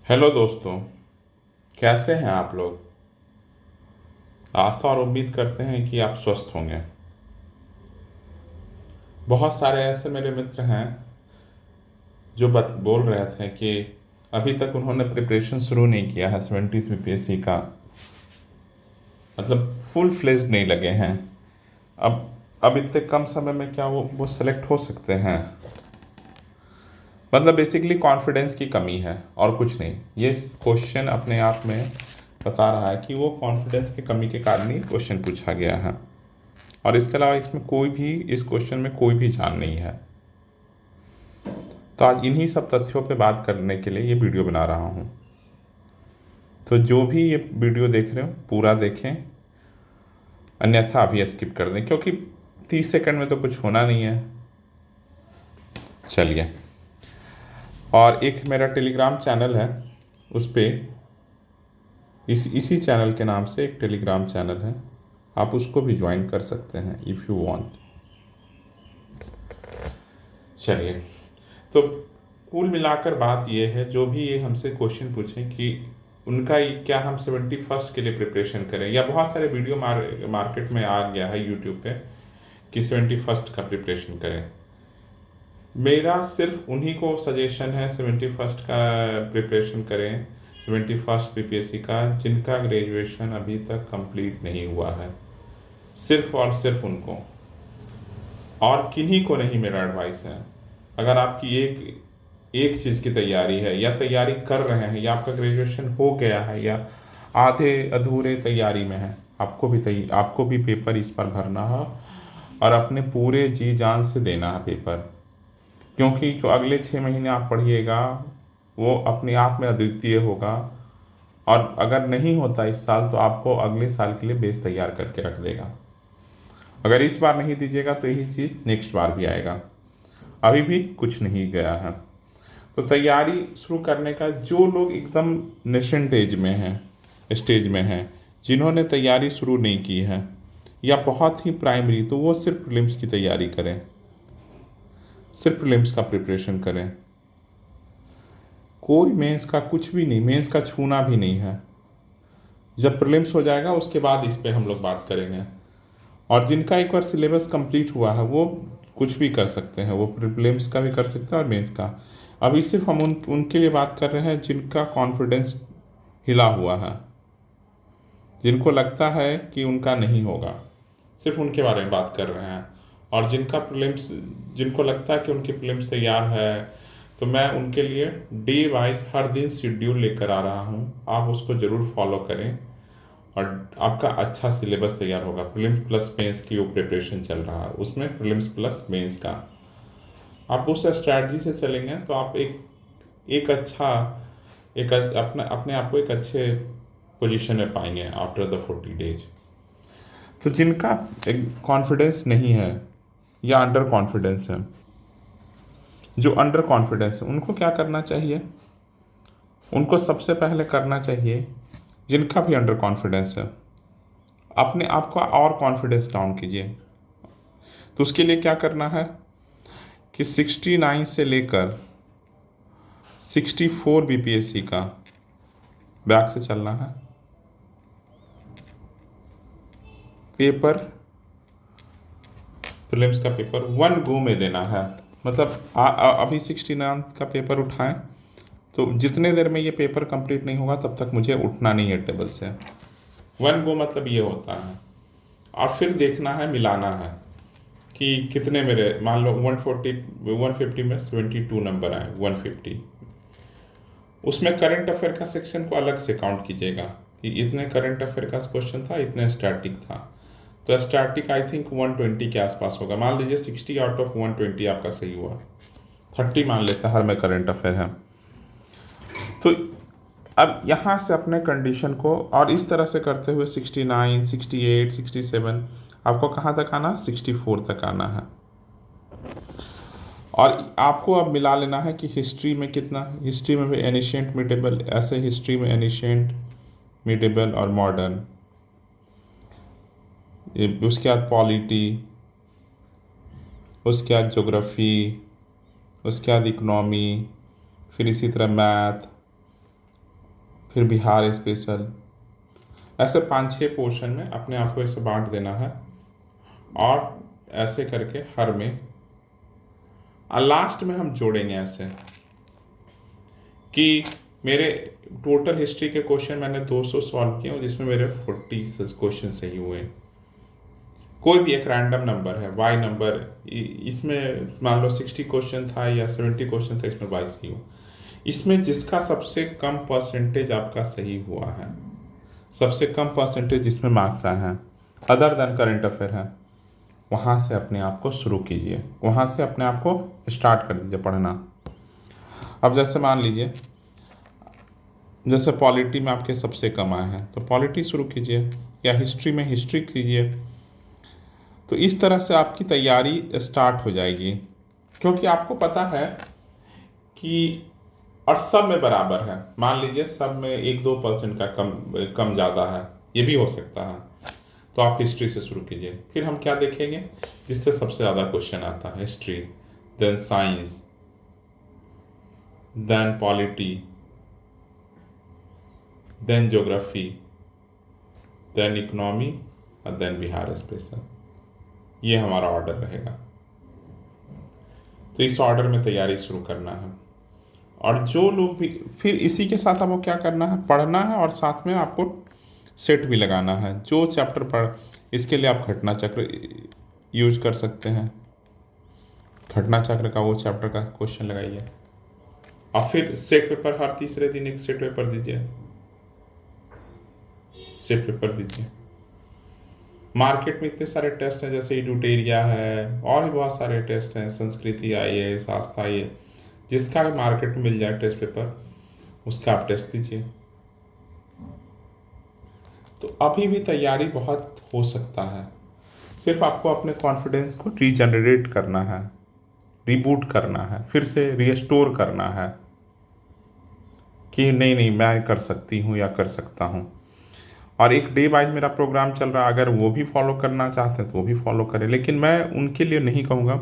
Hello दोस्तों। कैसे हैं आप लोग। आशा और उम्मीद करते हैं कि आप स्वस्थ होंगे। बहुत सारे ऐसे मेरे मित्र हैं जो बोल रहे थे कि अभी तक उन्होंने प्रिपरेशन शुरू नहीं किया है 70th बीपीएससी का, मतलब फुल फ्लेज्ड नहीं लगे हैं। अब अब इतने कम समय में क्या वो सेलेक्ट हो सकते हैं। मतलब बेसिकली कॉन्फिडेंस की कमी है और कुछ नहीं। ये क्वेश्चन अपने आप में बता रहा है कि वो कॉन्फिडेंस की कमी के कारण ही क्वेश्चन पूछा गया है। और इसके अलावा इसमें कोई भी, इस क्वेश्चन में कोई भी जान नहीं है। तो आज इन्हीं सब तथ्यों पे बात करने के लिए ये वीडियो बना रहा हूँ। तो जो भी ये वीडियो देख रहे हो पूरा देखें, अन्यथा अभी स्किप कर दें, क्योंकि 30 सेकंड में तो कुछ होना नहीं है। चलिए, और एक मेरा टेलीग्राम चैनल है, उस पर इसी चैनल के नाम से एक टेलीग्राम चैनल है, आप उसको भी ज्वाइन कर सकते हैं इफ़ यू वांट। चलिए, तो कुल मिलाकर बात यह है, जो भी ये हमसे क्वेश्चन पूछें कि उनका क्या हम 71st के लिए प्रिपरेशन करें, या बहुत सारे वीडियो मार्केट में आ गया है यूट्यूब पे कि 71st का प्रिपरेशन करें। मेरा सिर्फ उन्हीं को सजेशन है 71st का प्रिपरेशन करें, 71st बीपीएससी का, जिनका ग्रेजुएशन अभी तक कंप्लीट नहीं हुआ है। सिर्फ और सिर्फ उनको, और किन्हीं को नहीं मेरा एडवाइस है। अगर आपकी एक एक चीज़ की तैयारी है, या तैयारी कर रहे हैं, या आपका ग्रेजुएशन हो गया है, या आधे अधूरे तैयारी में है, आपको भी पेपर इस पर भरना है और अपने पूरे जी जान से देना है पेपर। क्योंकि जो अगले 6 महीने आप पढ़िएगा वो अपने आप में अद्वितीय होगा, और अगर नहीं होता इस साल तो आपको अगले साल के लिए बेस तैयार करके रख देगा। अगर इस बार नहीं दीजिएगा तो यही चीज़ नेक्स्ट बार भी आएगा। अभी भी कुछ नहीं गया है। तो तैयारी शुरू करने का, जो लोग एकदम नेशेंट स्टेज में हैं, जिन्होंने तैयारी शुरू नहीं की है, या बहुत ही प्राइमरी, तो वो सिर्फ प्रीलिम्स की तैयारी करें, सिर्फ प्रीलिम्स का प्रिपरेशन करें। कोई मेंस का कुछ भी नहीं, मेंस का छूना भी नहीं है। जब प्रीलिम्स हो जाएगा उसके बाद इस पर हम लोग बात करेंगे। और जिनका एक बार सिलेबस कंप्लीट हुआ है वो कुछ भी कर सकते हैं, वो प्रीलिम्स का भी कर सकते हैं और मेंस का। अभी सिर्फ हम उनके लिए बात कर रहे हैं जिनका कॉन्फिडेंस हिला हुआ है, जिनको लगता है कि उनका नहीं होगा, सिर्फ उनके बारे में बात कर रहे हैं। और जिनका प्रीलिम्स, जिनको लगता है कि उनकी प्रीलिम्स तैयार है, तो मैं उनके लिए डे वाइज हर दिन शेड्यूल लेकर आ रहा हूँ। आप उसको ज़रूर फॉलो करें और आपका अच्छा सिलेबस तैयार होगा। प्रीलिम्स प्लस मेंस की वो प्रिपरेशन चल रहा है, उसमें प्रीलिम्स प्लस मेंस का आप उस स्ट्रैटी से चलेंगे तो आप एक अच्छा, एक अपने आप को एक अच्छे पोजीशन में पाएंगे आफ्टर द 40 डेज। तो जिनका एक कॉन्फिडेंस नहीं है या अंडर कॉन्फिडेंस है, जो अंडर कॉन्फिडेंस है उनको क्या करना चाहिए? उनको सबसे पहले करना चाहिए, जिनका भी अंडर कॉन्फिडेंस है, अपने आप का और कॉन्फिडेंस डाउन कीजिए। तो उसके लिए क्या करना है कि 69 से लेकर 64 बीपीएससी का बैक से चलना है। पेपर, प्रीलिम्स का पेपर 1 गो में देना है। मतलब अभी 69 का पेपर उठाएं तो जितने देर में ये पेपर कंप्लीट नहीं होगा तब तक मुझे उठना नहीं है टेबल से। 1 गो मतलब ये होता है। और फिर देखना है, मिलाना है कि कितने मेरे, मान लो 150 में 72 नंबर आए, 150, उसमें करंट अफेयर का सेक्शन को अलग से काउंट कीजिएगा कि इतने करंट अफेयर का क्वेश्चन था, इतने स्टैटिक था। तो स्टैटिक आई थिंक 120 के आसपास होगा। मान लीजिए 60 आउट ऑफ 120 आपका सही हुआ, 30 मान लेते हैं हर में करंट अफेयर है। तो अब यहाँ से अपने कंडीशन को और इस तरह से करते हुए 69, 68, 67, आपको कहाँ तक आना? 64 तक आना है। और आपको अब मिला लेना है कि हिस्ट्री में कितना, हिस्ट्री में भी एनिशिएंट, मिडेबल, ऐसे हिस्ट्री में एनिशिएंट, मिडेबल और मॉडर्न, उसके बाद पॉलिटी, उसके बाद ज्योग्राफी, उसके बाद इकोनॉमी, फिर इसी तरह मैथ, फिर बिहार स्पेशल, ऐसे 5-6 पोर्शन में अपने आप को ऐसे बांट देना है और ऐसे करके हर में लास्ट में हम जोड़ेंगे ऐसे कि मेरे टोटल हिस्ट्री के क्वेश्चन मैंने 200 सॉल्व किए और जिसमें मेरे 40 क्वेश्चन सही हुए। कोई भी एक रैंडम नंबर है, वाई नंबर, इसमें मान लो 60 क्वेश्चन था या 70 क्वेश्चन था, इसमें वाई सही हुआ। इसमें जिसका सबसे कम परसेंटेज आपका सही हुआ है, सबसे कम परसेंटेज जिसमें मार्क्स आए हैं अदर देन करंट अफेयर है, वहाँ से अपने आप को शुरू कीजिए, वहाँ से अपने आप को स्टार्ट कर दीजिए पढ़ना। अब जैसे मान लीजिए जैसे पॉलिटी में आपके सबसे कम आए हैं तो पॉलिटी शुरू कीजिए, या हिस्ट्री में हिस्ट्री कीजिए। तो इस तरह से आपकी तैयारी स्टार्ट हो जाएगी, क्योंकि आपको पता है कि और सब में बराबर है। मान लीजिए सब में 1-2% का कम ज़्यादा है, ये भी हो सकता है, तो आप हिस्ट्री से शुरू कीजिए। फिर हम क्या देखेंगे, जिससे सबसे ज़्यादा क्वेश्चन आता है, history, then science, then polity, then geography, then economy और देन बिहार स्पेशल। ये हमारा ऑर्डर रहेगा। तो इस ऑर्डर में तैयारी शुरू करना है। और जो लोग भी फिर इसी के साथ आपको क्या करना है, पढ़ना है और साथ में आपको सेट भी लगाना है। जो चैप्टर पढ़, इसके लिए आप घटना चक्र यूज कर सकते हैं। घटना चक्र का वो चैप्टर का क्वेश्चन लगाइए और फिर सेट पेपर हर तीसरे दिन एक सेट पेपर दीजिए, सेट पेपर दीजिए। मार्केट में इतने सारे टेस्ट हैं, जैसे ड्यूटेरिया है और भी बहुत सारे टेस्ट हैं, संस्कृति IAS, आस्था IAS, जिसका भी मार्केट में मिल जाए टेस्ट पेपर, उसका आप टेस्ट दीजिए। तो अभी भी तैयारी बहुत हो सकता है, सिर्फ आपको अपने कॉन्फिडेंस को रीजनरेट करना है, रिबूट करना है, फिर से रिस्टोर करना है कि नहीं मैं कर सकती हूँ या कर सकता हूँ। और एक डे वाइज मेरा प्रोग्राम चल रहा है, अगर वो भी फॉलो करना चाहते हैं तो वो भी फॉलो करें, लेकिन मैं उनके लिए नहीं कहूँगा।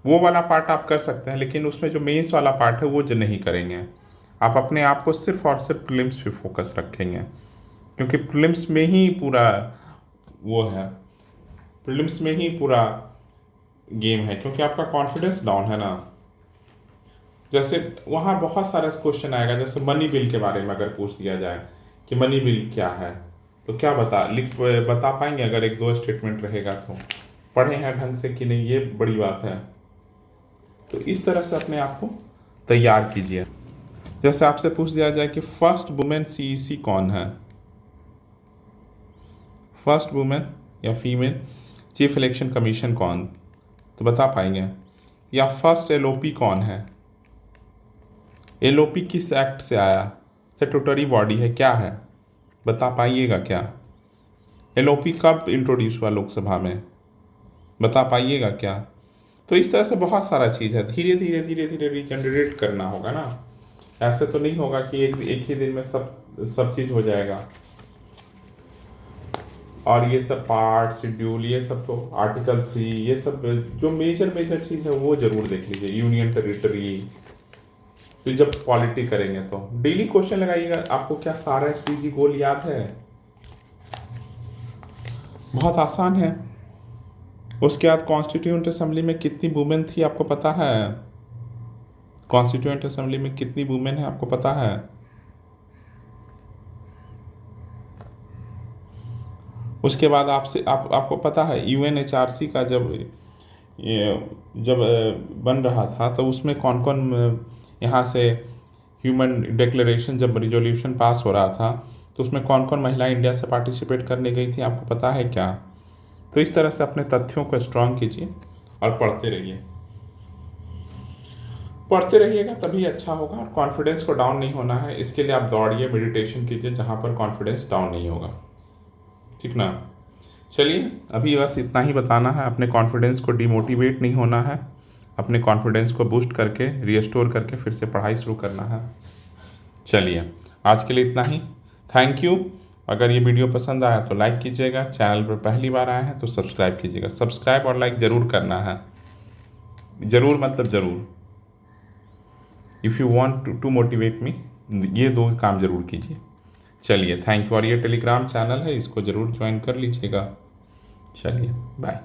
वो वाला पार्ट आप कर सकते हैं, लेकिन उसमें जो मेंस वाला पार्ट है वो जो नहीं करेंगे। आप अपने आप को सिर्फ और सिर्फ प्रीलिम्स पे फोकस रखेंगे, क्योंकि प्रीलिम्स में ही पूरा वो है, प्रीलिम्स में ही पूरा गेम है, क्योंकि आपका कॉन्फिडेंस डाउन है ना। जैसे वहाँ बहुत सारा क्वेश्चन आएगा, जैसे मनी बिल के बारे में अगर पूछ दिया जाए कि मनी बिल क्या है, तो क्या बता पाएंगे? अगर 1-2 स्टेटमेंट रहेगा तो पढ़े हैं ढंग से कि नहीं, ये बड़ी बात है। तो इस तरह से अपने आप को तैयार कीजिए। जैसे आपसे पूछ दिया जाए कि फर्स्ट वुमेन CEC कौन है, फर्स्ट वुमेन या फीमेल चीफ इलेक्शन कमीशन कौन, तो बता पाएंगे? या फर्स्ट LOP कौन है, LOP किस एक्ट से आया, स्टैट्यूटरी बॉडी है, क्या है, बता पाइएगा क्या? LOP कब इंट्रोड्यूस हुआ लोकसभा में, बता पाइएगा क्या? तो इस तरह से बहुत सारा चीज़ है, धीरे धीरे रिजनरेट करना होगा ना। ऐसे तो नहीं होगा कि एक ही दिन में सब चीज़ हो जाएगा। और ये सब पार्ट शेड्यूल, ये सब तो आर्टिकल 3, ये सब जो मेजर चीज़ है वो जरूर देख लीजिए। यूनियन टेरिटरी, तो जब पॉलिटी करेंगे तो डेली क्वेश्चन लगाइएगा। आपको क्या सारा SDG गोल याद है? बहुत आसान है। उसके बाद कॉन्स्टिट्यूएंट असेंबली में कितनी वुमेन थी आपको पता है? कॉन्स्टिट्यूएंट असेंबली में कितनी वुमेन है आपको पता है? उसके बाद आपको पता है UNHRC का जब बन रहा था तो उसमें कौन कौन यहाँ से ह्यूमन डिक्लेरेशन, जब रिजोल्यूशन पास हो रहा था तो उसमें कौन कौन महिला इंडिया से पार्टिसिपेट करने गई थी, आपको पता है क्या? तो इस तरह से अपने तथ्यों को स्ट्रांग कीजिए और पढ़ते रहिए। पढ़ते रहिएगा तभी अच्छा होगा। और कॉन्फिडेंस को डाउन नहीं होना है, इसके लिए आप दौड़िए, मेडिटेशन कीजिए, जहाँ पर कॉन्फिडेंस डाउन नहीं होगा। ठीक ना? चलिए, अभी बस इतना ही बताना है। अपने कॉन्फिडेंस को डिमोटिवेट नहीं होना है, अपने कॉन्फिडेंस को बूस्ट करके रीस्टोर करके फिर से पढ़ाई शुरू करना है। चलिए, आज के लिए इतना ही। Thank you. अगर ये वीडियो पसंद आया तो लाइक कीजिएगा, चैनल पर पहली बार आए हैं तो सब्सक्राइब कीजिएगा। सब्सक्राइब और लाइक ज़रूर करना है, ज़रूर मतलब ज़रूर। If you want to motivate me, ये 2 काम ज़रूर कीजिए। चलिए थैंक यू। और ये टेलीग्राम चैनल है, इसको ज़रूर ज्वाइन कर लीजिएगा। चलिए बाय।